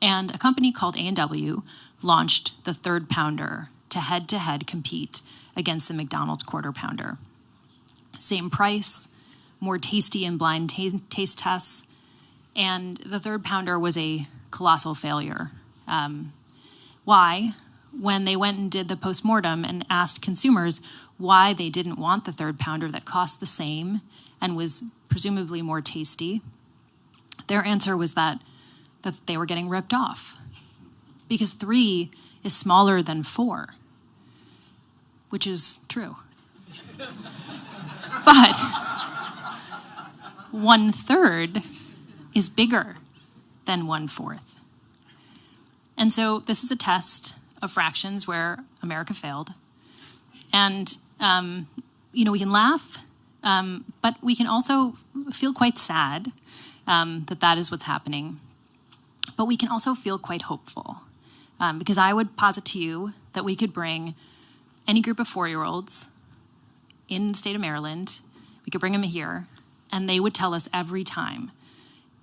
And a company called A&W launched the third pounder to head-to-head compete against the McDonald's quarter pounder. Same price, more tasty and blind taste tests, and the third pounder was a colossal failure. Why? When they went and did the postmortem and asked consumers why they didn't want the third pounder that cost the same and was presumably more tasty, their answer was that they were getting ripped off because 3 is smaller than 4, which is true. But 1/3 is bigger than 1/4. And so this is a test of fractions where America failed. And, we can laugh, but we can also feel quite sad that is what's happening. But we can also feel quite hopeful because I would posit to you that we could bring any group of 4-year-olds in the state of Maryland, we could bring them here, and they would tell us every time,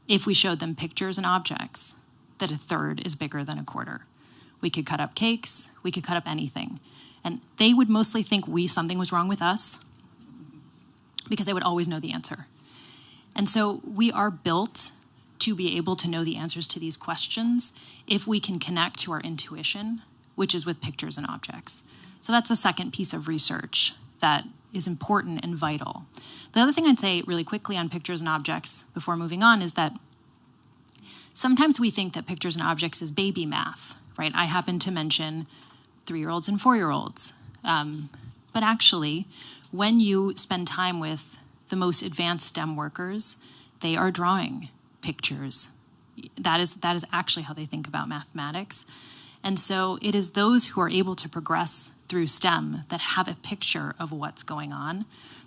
if we showed them pictures and objects, that 1/3 is bigger than 1/4. We could cut up cakes, we could cut up anything. And they would mostly think something was wrong with us because they would always know the answer. And so we are built to be able to know the answers to these questions if we can connect to our intuition, which is with pictures and objects. So that's the second piece of research that is important and vital. The other thing I'd say really quickly on pictures and objects before moving on is that sometimes we think that pictures and objects is baby math, right? I happen to mention 3-year-olds and 4-year-olds. But actually, when you spend time with the most advanced STEM workers, they are drawing pictures. That is actually how they think about mathematics. And so it is those who are able to progress through STEM that have a picture of what's going on,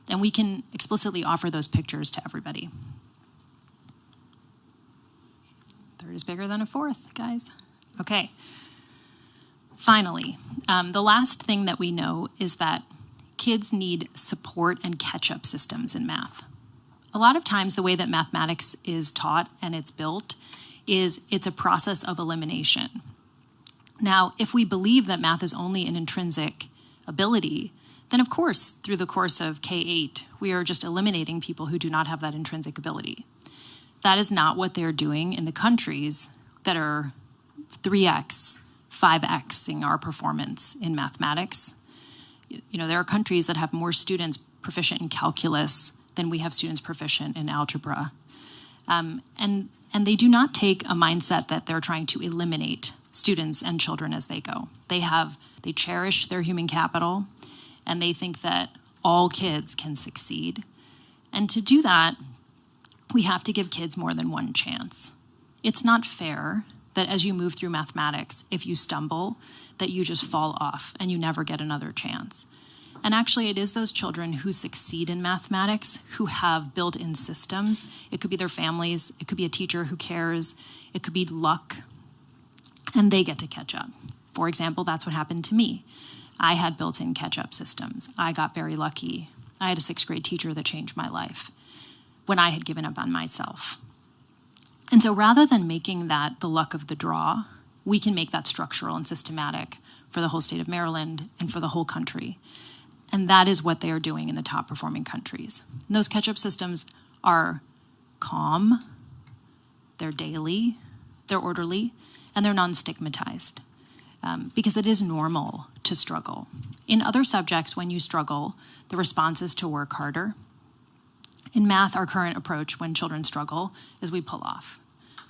and we can explicitly offer those pictures to everybody. 1/3 is bigger than 1/4, guys. Okay. Finally, the last thing that we know is that kids need support and catch-up systems in math. A lot of times the way that mathematics is taught and it's built is it's a process of elimination. Now, if we believe that math is only an intrinsic ability, then of course, through the course of K-8, we are just eliminating people who do not have that intrinsic ability. That is not what they're doing in the countries that are 3x, 5xing our performance in mathematics. There are countries that have more students proficient in calculus than we have students proficient in algebra. And they do not take a mindset that they're trying to eliminate students and children as they go. They cherish their human capital, and they think that all kids can succeed. And to do that, we have to give kids more than one chance. It's not fair that as you move through mathematics, if you stumble, that you just fall off and you never get another chance. And actually, it is those children who succeed in mathematics who have built-in systems. It could be their families, it could be a teacher who cares, it could be luck, and they get to catch up. For example, that's what happened to me. I had built-in catch-up systems. I got very lucky. I had a 6th grade teacher that changed my life when I had given up on myself. And so rather than making that the luck of the draw, we can make that structural and systematic for the whole state of Maryland and for the whole country. And that is what they are doing in the top performing countries. And those catch-up systems are calm, they're daily, they're orderly, and they're non-stigmatized because it is normal to struggle. In other subjects, when you struggle, the response is to work harder. In math, our current approach when children struggle is we pull off.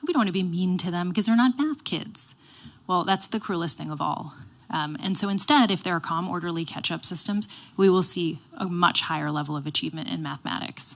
We don't want to be mean to them because they're not math kids. Well, that's the cruelest thing of all. And so instead, if there are calm, orderly catch-up systems, we will see a much higher level of achievement in mathematics.